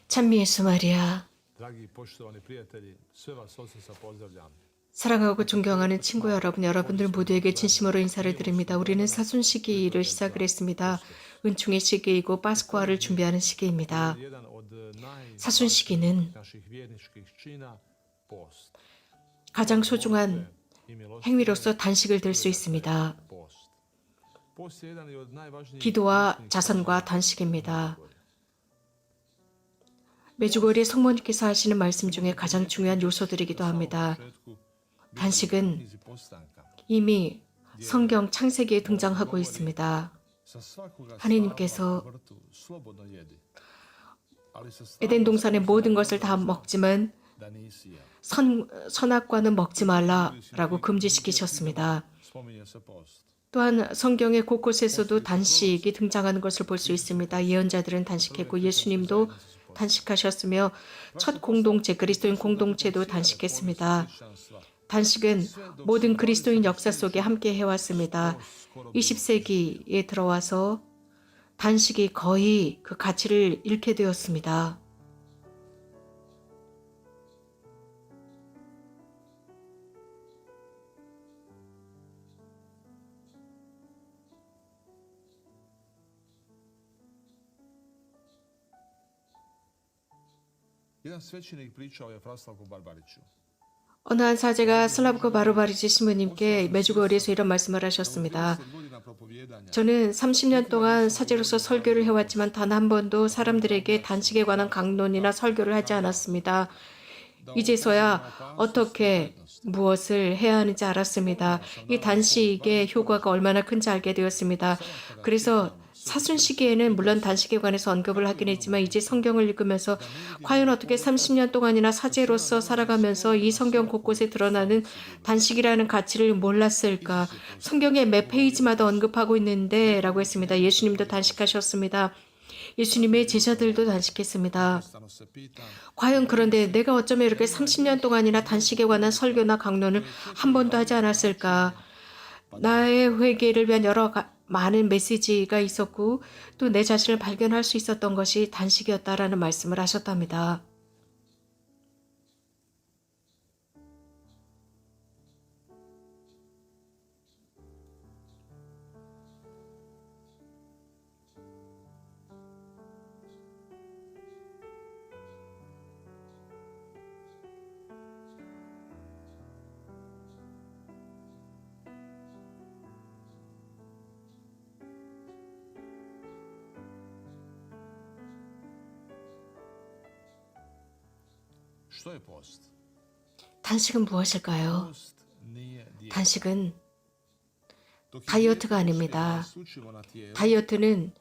찬미 예수 마리아. 사랑하고 존경하는 친구 여러분, 여러분들 모두에게 진심으로 인사를 드립니다. 우리는 사순 시기를 시작을 했습니다. 은총의 시기이고 파스쿠아를 준비하는 시기입니다. 사순 시기는 가장 소중한 행위로서 단식을 들 수 있습니다. 기도와 자선과 단식입니다. 매주월에 성모님께서 하시는 말씀 중에 가장 중요한 요소들이기도 합니다. 단식은 이미 성경 창세기에 등장하고 있습니다. 하나님께서 에덴 동산의 모든 것을 다 먹지만 선악과는 먹지 말라라고 금지시키셨습니다. 또한 성경의 곳곳에서도 단식이 등장하는 것을 볼 수 있습니다. 예언자들은 단식했고 예수님도 단식하셨으며 첫 공동체, 그리스도인 공동체도 단식했습니다. 단식은 모든 그리스도인 역사 속에 함께 해왔습니다. 20세기에 들어와서 단식이 거의 그 가치를 잃게 되었습니다. 어느 한 사제가 슬라브코 바르바리치 신부님께 메주거리에서 이런 말씀을 하셨습니다. 저는 30년 동안 사제로서 설교를 해왔지만 단 한 번도 사람들에게 단식에 관한 강론이나 설교를 하지 않았습니다. 이제서야 어떻게 무엇을 해야 하는지 알았습니다. 이 단식의 효과가 얼마나 큰지 알게 되었습니다. 그래서 사순 시기에는 물론 단식에 관해서 언급을 하긴 했지만 이제 성경을 읽으면서 과연 어떻게 30년 동안이나 사제로서 살아가면서 이 성경 곳곳에 드러나는 단식이라는 가치를 몰랐을까. 성경의 매 페이지마다 언급하고 있는데 라고 했습니다. 예수님도 단식하셨습니다. 예수님의 제자들도 단식했습니다. 과연 그런데 내가 어쩌면 이렇게 30년 동안이나 단식에 관한 설교나 강론을 한 번도 하지 않았을까. 나의 회개를 위한 많은 메시지가 있었고 또 내 자신을 발견할 수 있었던 것이 단식이었다라는 말씀을 하셨답니다. 단식은 무엇일까요? 단식은 다이어트가 아닙니다. 다이어트는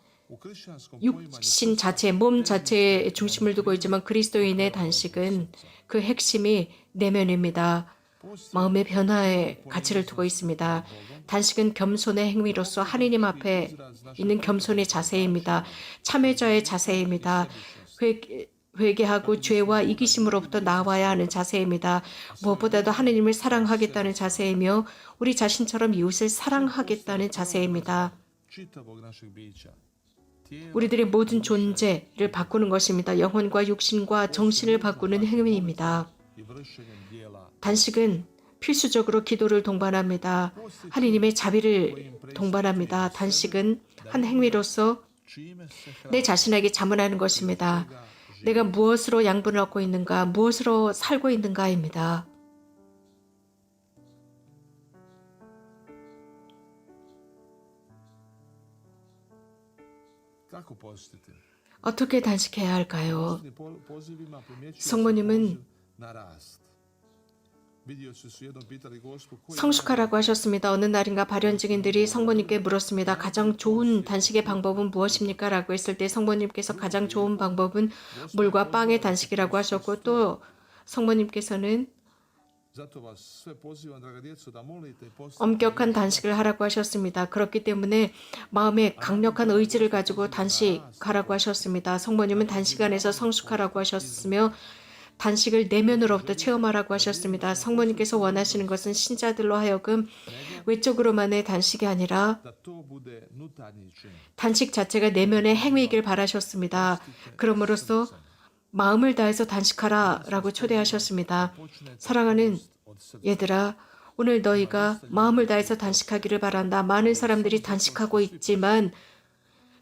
육신 자체, 몸 자체에 중심을 두고 있지만 그리스도인의 단식은 그 핵심이 내면입니다. 마음의 변화에 가치를 두고 있습니다. 단식은 겸손의 행위로서 하느님 앞에 있는 겸손의 자세입니다. 참회자의 자세입니다. 회개하고 죄와 이기심으로부터 나와야 하는 자세입니다. 무엇보다도 하느님을 사랑하겠다는 자세이며 우리 자신처럼 이웃을 사랑하겠다는 자세입니다. 우리들의 모든 존재를 바꾸는 것입니다. 영혼과 육신과 정신을 바꾸는 행위입니다. 단식은 필수적으로 기도를 동반합니다. 하느님의 자비를 동반합니다. 단식은 한 행위로서 내 자신에게 자문하는 것입니다. 내가 무엇으로 양분을 얻고 있는가, 무엇으로 살고 있는가입니다. 어떻게 단식해야 할까요? 성모님은 성숙하라고 하셨습니다. 어느 날인가 발현 증인들이 성모님께 물었습니다. 가장 좋은 단식의 방법은 무엇입니까? 라고 했을 때 성모님께서 가장 좋은 방법은 물과 빵의 단식이라고 하셨고 또 성모님께서는 엄격한 단식을 하라고 하셨습니다. 그렇기 때문에 마음에 강력한 의지를 가지고 단식하라고 하셨습니다. 성모님은 단식 안에서 성숙하라고 하셨으며 단식을 내면으로부터 체험하라고 하셨습니다. 성모님께서 원하시는 것은 신자들로 하여금 외적으로만의 단식이 아니라 단식 자체가 내면의 행위이길 바라셨습니다. 그럼으로써 마음을 다해서 단식하라 라고 초대하셨습니다. 사랑하는 얘들아, 오늘 너희가 마음을 다해서 단식하기를 바란다. 많은 사람들이 단식하고 있지만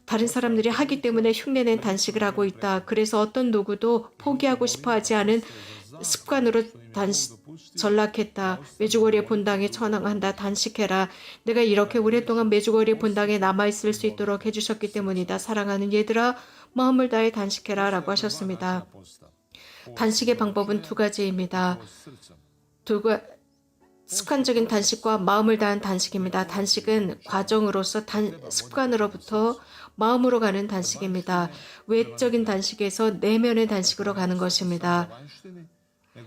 다른 사람들이 하기 때문에 흉내낸 단식을 하고 있다. 그래서 어떤 누구도 포기하고 싶어하지 않은 습관으로 전락했다. 메주거리의 본당에 처방한다. 단식해라. 내가 이렇게 오랫동안 메주거리의 본당에 남아있을 수 있도록 해주셨기 때문이다. 사랑하는 얘들아, 마음을 다해 단식해라 라고 하셨습니다. 단식의 방법은 두 가지입니다. 습관적인 단식과 마음을 다한 단식입니다. 단식은 과정으로서 습관으로부터 마음으로 가는 단식입니다. 외적인 단식에서 내면의 단식으로 가는 것입니다.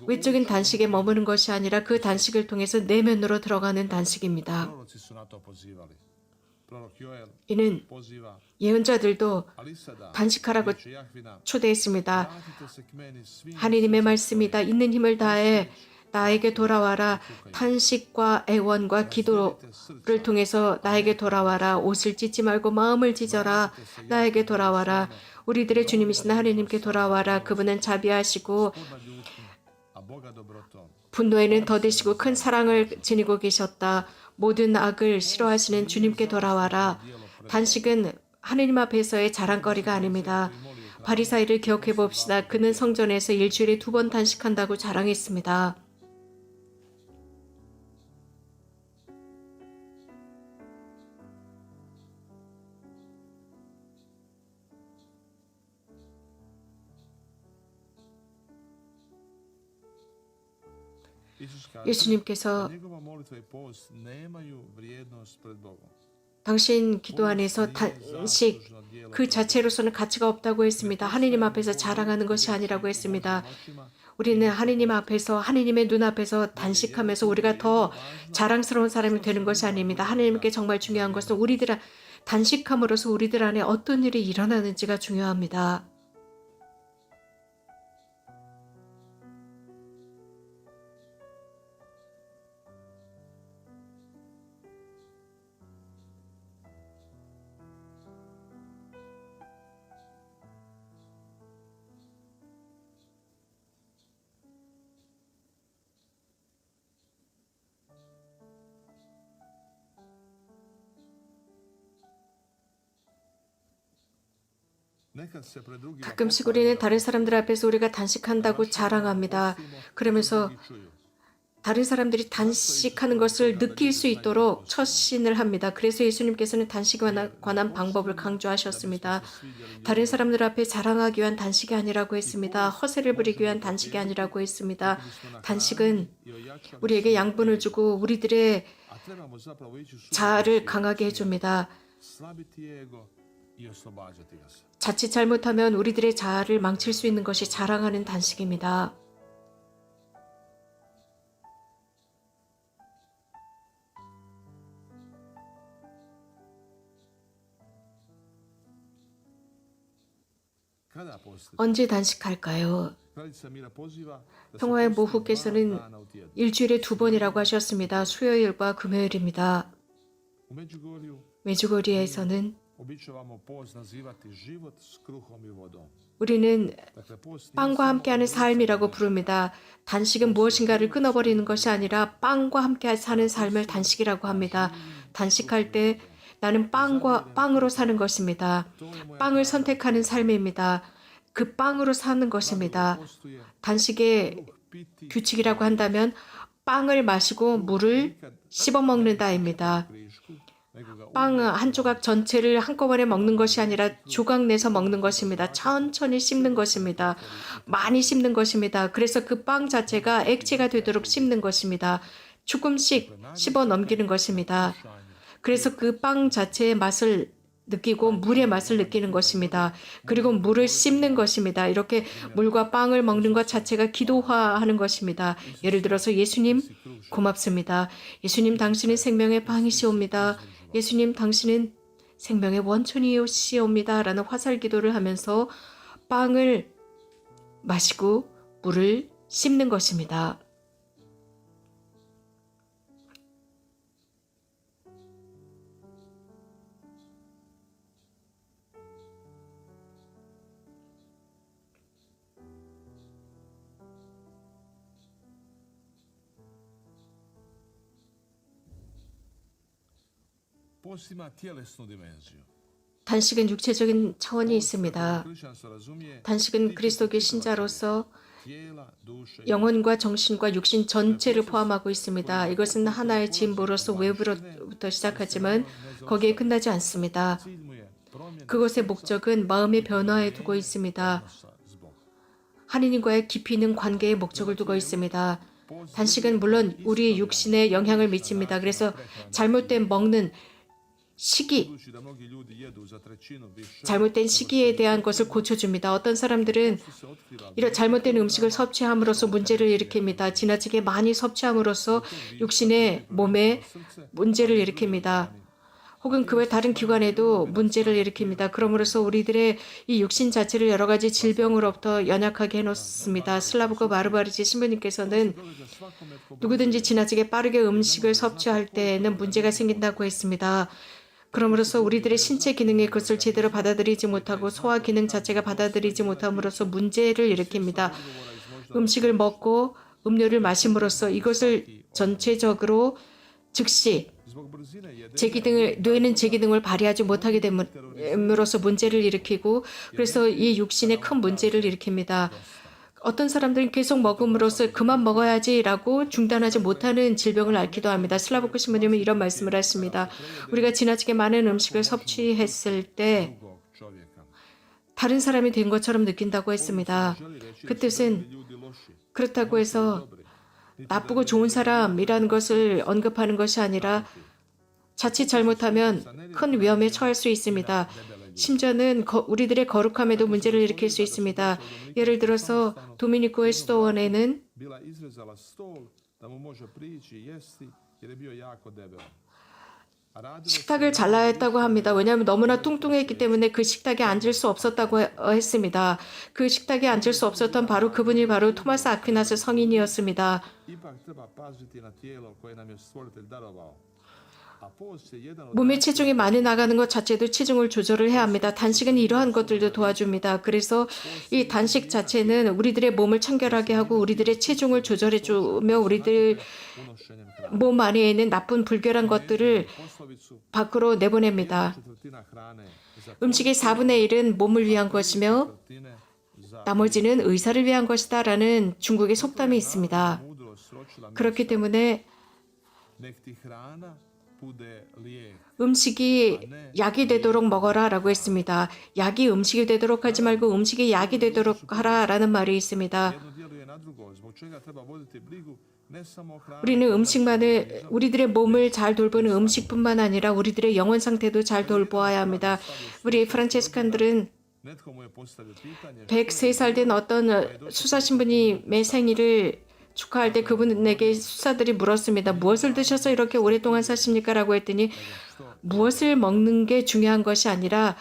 외적인 단식에 머무는 것이 아니라 그 단식을 통해서 내면으로 들어가는 단식입니다. 이는 예언자들도 단식하라고 초대했습니다. 하느님의 말씀이다. 있는 힘을 다해 나에게 돌아와라. 탄식과 애원과 기도를 통해서 나에게 돌아와라. 옷을 찢지 말고 마음을 찢어라. 나에게 돌아와라. 우리들의 주님이신 하느님께 돌아와라. 그분은 자비하시고 분노에는 더디시고 큰 사랑을 지니고 계셨다. 모든 악을 싫어하시는 주님께 돌아와라. 단식은 하느님 앞에서의 자랑거리가 아닙니다. 바리사이를 기억해 봅시다. 그는 성전에서 일주일에 2번 단식한다고 자랑했습니다. 예수님께서 당신 기도 안에서 단식 그 자체로서는 가치가 없다고 했습니다. 하느님 앞에서 자랑하는 것이 아니라고 했습니다. 우리는 하느님 앞에서 하느님의 눈앞에서 단식하면서 우리가 더 자랑스러운 사람이 되는 것이 아닙니다. 하느님께 정말 중요한 것은 우리들 단식함으로써 우리들 안에 어떤 일이 일어나는지가 중요합니다. 가끔씩 우리는 다른 사람들 앞에서 우리가 단식한다고 자랑합니다. 그러면서 다른 사람들이 단식하는 것을 느낄 수 있도록 처신을 합니다. 그래서 예수님께서는 단식에 관한 방법을 강조하셨습니다. 다른 사람들 앞에 자랑하기 위한 단식이 아니라고 했습니다. 허세를 부리기 위한 단식이 아니라고 했습니다. 단식은 우리에게 양분을 주고 우리들의 자아를 강하게 해줍니다. 자칫 잘못하면 우리들의 자아를 망칠 수 있는 것이 자랑하는 단식입니다. 언제 단식할까요? 평화의 모후께서는 일주일에 2번이라고 하셨습니다. 수요일과 금요일입니다. 메주거리에서는 우리는 빵과 함께하는 삶이라고 부릅니다. 단식은 무엇인가를 끊어버리는 것이 아니라 빵과 함께 사는 삶을 단식이라고 합니다. 단식할 때 나는 빵으로 사는 것입니다. 빵을 선택하는 삶입니다. 그 빵으로 사는 것입니다. 단식의 규칙이라고 한다면 빵을 마시고 물을 씹어 먹는다입니다. 빵 한 조각 전체를 한꺼번에 먹는 것이 아니라 조각 내서 먹는 것입니다. 천천히 씹는 것입니다. 많이 씹는 것입니다. 그래서 그 빵 자체가 액체가 되도록 씹는 것입니다. 조금씩 씹어 넘기는 것입니다. 그래서 그 빵 자체의 맛을 느끼고 물의 맛을 느끼는 것입니다. 그리고 물을 씹는 것입니다. 이렇게 물과 빵을 먹는 것 자체가 기도화하는 것입니다. 예를 들어서 예수님 고맙습니다. 예수님 당신은 생명의 빵이시옵니다. 예수님 당신은 생명의 원천이시옵니다. 라는 화살 기도를 하면서 빵을 마시고 물을 씹는 것입니다. 단식은 육체적인 차원이 있습니다. 단식은 그리스도교 신자로서 영혼과 정신과 육신 전체를 포함하고 있습니다. 이것은 하나의 진보로서 외부로부터 시작하지만 거기에 끝나지 않습니다. 그것의 목적은 마음의 변화에 두고 있습니다. 하느님과의 깊이 있는 관계의 목적을 두고 있습니다. 단식은 물론 우리 육신에 영향을 미칩니다. 그래서 잘못된 먹는 시기, 잘못된 시기에 대한 것을 고쳐줍니다. 어떤 사람들은 이런 잘못된 음식을 섭취함으로써 문제를 일으킵니다. 지나치게 많이 섭취함으로써 육신의 몸에 문제를 일으킵니다. 혹은 그 외 다른 기관에도 문제를 일으킵니다. 그러므로써 우리들의 이 육신 자체를 여러 가지 질병으로부터 연약하게 해놓습니다. 슬라브코 마르바리치 신부님께서는 누구든지 지나치게 빠르게 음식을 섭취할 때에는 문제가 생긴다고 했습니다. 그러므로써 우리들의 신체 기능이 그것을 제대로 받아들이지 못하고 소화 기능 자체가 받아들이지 못함으로써 문제를 일으킵니다. 음식을 먹고 음료를 마심으로써 이것을 전체적으로 즉시 뇌는 제 기능을 발휘하지 못하게 됨으로써 문제를 일으키고 그래서 이 육신에 큰 문제를 일으킵니다. 어떤 사람들은 계속 먹음으로써 그만 먹어야지라고 중단하지 못하는 질병을 앓기도 합니다. 슬라보크 신부님은 이런 말씀을 하십니다. 우리가 지나치게 많은 음식을 섭취했을 때 다른 사람이 된 것처럼 느낀다고 했습니다. 그 뜻은 그렇다고 해서 나쁘고 좋은 사람이라는 것을 언급하는 것이 아니라 자칫 잘못하면 큰 위험에 처할 수 있습니다. 심지어는 우리들의 거룩함에도 문제를 일으킬 수 있습니다. 예를 들어서 도미니코 수도원에는 식탁을 잘라야 했다고 합니다. 왜냐하면 너무나 뚱뚱했기 때문에 그 식탁에 앉을 수 없었다고 했습니다. 그 식탁에 앉을 수 없었던 그분이 바로 토마스 아퀴나스 성인이었습니다. 몸의 체중이 많이 나가는 것 자체도 체중을 조절을 해야 합니다. 단식은 이러한 것들도 도와줍니다. 그래서 이 단식 자체는 우리들의 몸을 청결하게 하고 우리들의 체중을 조절해주며 우리들 몸 안에 있는 나쁜 불결한 것들을 밖으로 내보냅니다. 음식의 4분의 1은 몸을 위한 것이며 나머지는 의사를 위한 것이다 라는 중국의 속담이 있습니다. 그렇기 때문에 음식이 약이 되도록 먹어라 라고 했습니다. 약이 음식이 되도록 하지 말고 음식이 약이 되도록 하라 라는 말이 있습니다. 우리는 우리들의 몸을 잘 돌보는 음식뿐만 아니라 우리들의 영혼 상태도 잘 돌보아야 합니다. 우리 프란체스칸들은 103살 된 어떤 수사 신부님의 생일을 축하할 때 그분에게 수사들이 물었습니다. 무엇을 드셔서 이렇게 오랫동안 사십니까? 라고 했더니 무엇을 먹는 게 중요한 것이 아니라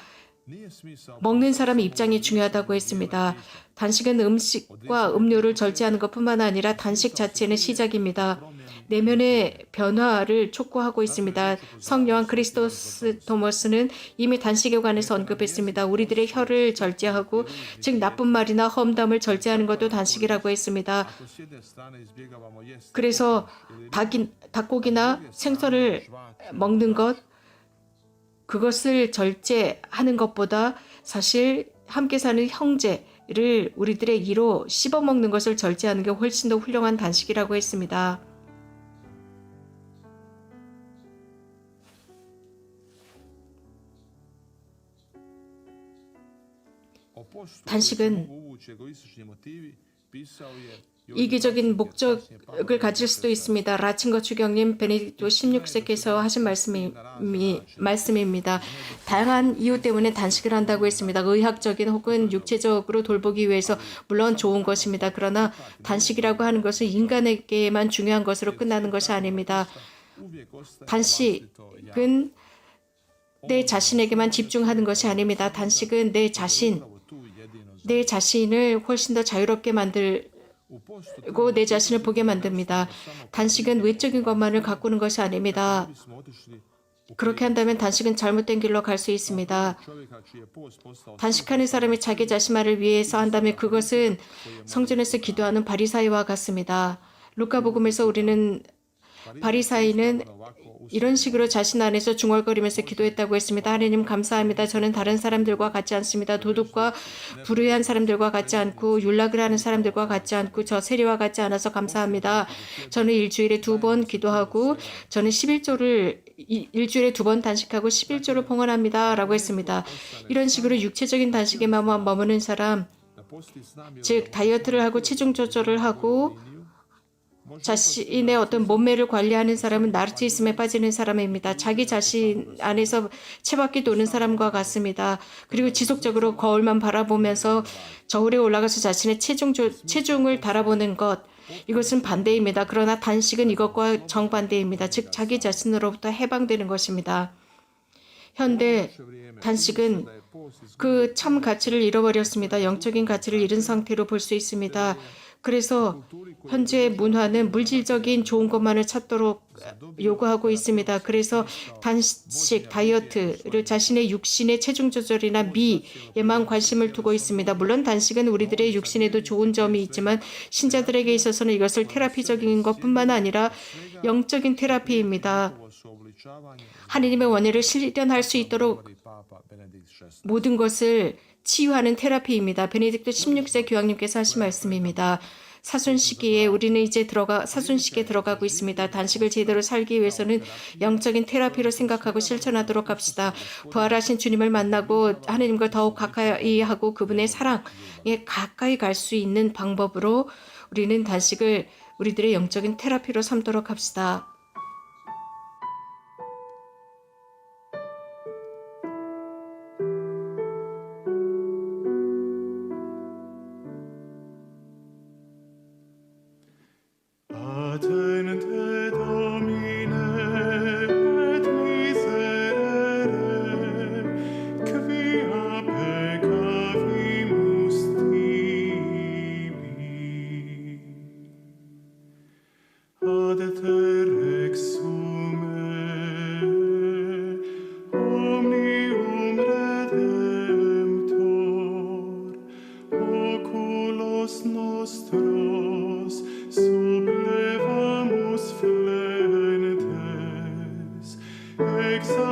먹는 사람의 입장이 중요하다고 했습니다. 단식은 음식과 음료를 절제하는 것뿐만 아니라 단식 자체는 시작입니다. 내면의 변화를 촉구하고 있습니다. 성 요한 크리스토토모스는 이미 단식에 관해서 언급했습니다. 우리들의 혀를 절제하고 즉 나쁜 말이나 험담을 절제하는 것도 단식이라고 했습니다. 그래서 닭고기나 생선을 먹는 것 그것을 절제하는 것보다 사실 함께 사는 형제를 우리들의 이로 씹어먹는 것을 절제하는 게 훨씬 더 훌륭한 단식이라고 했습니다. 단식은 이기적인 목적을 가질 수도 있습니다. 라친거 추경님 베네딕토 16세께서 하신 말씀입니다. 다양한 이유 때문에 단식을 한다고 했습니다. 의학적인 혹은 육체적으로 돌보기 위해서 물론 좋은 것입니다. 그러나 단식이라고 하는 것은 인간에게만 중요한 것으로 끝나는 것이 아닙니다. 단식은 내 자신에게만 집중하는 것이 아닙니다. 단식은 내 자신을 훨씬 더 자유롭게 만들고 내 자신을 보게 만듭니다. 단식은 외적인 것만을 가꾸는 것이 아닙니다. 그렇게 한다면 단식은 잘못된 길로 갈 수 있습니다. 단식하는 사람이 자기 자신만을 위해서 한다면 그것은 성전에서 기도하는 바리사이와 같습니다. 루카복음에서 우리는 바리사이는 이런 식으로 자신 안에서 중얼거리면서 기도했다고 했습니다. 하나님 감사합니다. 저는 다른 사람들과 같지 않습니다. 도둑과 불의한 사람들과 같지 않고 율락을 하는 사람들과 같지 않고 저 세리와 같지 않아서 감사합니다. 저는 일주일에 2번 기도하고 저는 11조를 일주일에 2번 단식하고 11조를 봉헌합니다. 라고 했습니다. 이런 식으로 육체적인 단식에만 머무는 사람, 즉 다이어트를 하고 체중 조절을 하고 자신의 어떤 몸매를 관리하는 사람은 나르시즘에 빠지는 사람입니다. 자기 자신 안에서 채바퀴 도는 사람과 같습니다. 그리고 지속적으로 거울만 바라보면서 저울에 올라가서 자신의 체중을 달아보는 것, 이것은 반대입니다. 그러나 단식은 이것과 정반대입니다. 즉 자기 자신으로부터 해방되는 것입니다. 현대 단식은 그 참 가치를 잃어버렸습니다. 영적인 가치를 잃은 상태로 볼 수 있습니다. 그래서 현재 문화는 물질적인 좋은 것만을 찾도록 요구하고 있습니다. 그래서 단식, 다이어트를 자신의 육신의 체중 조절이나 미에만 관심을 두고 있습니다. 물론 단식은 우리들의 육신에도 좋은 점이 있지만 신자들에게 있어서는 이것을 테라피적인 것뿐만 아니라 영적인 테라피입니다. 하느님의 원의를 실현할 수 있도록 모든 것을 치유하는 테라피입니다. 베네딕토 16세 교황님께서 하신 말씀입니다. 사순시기에 우리는 이제 사순시기에 들어가고 있습니다. 단식을 제대로 살기 위해서는 영적인 테라피로 생각하고 실천하도록 합시다. 부활하신 주님을 만나고 하느님과 더욱 가까이 하고 그분의 사랑에 가까이 갈 수 있는 방법으로 우리는 단식을 우리들의 영적인 테라피로 삼도록 합시다. Exalted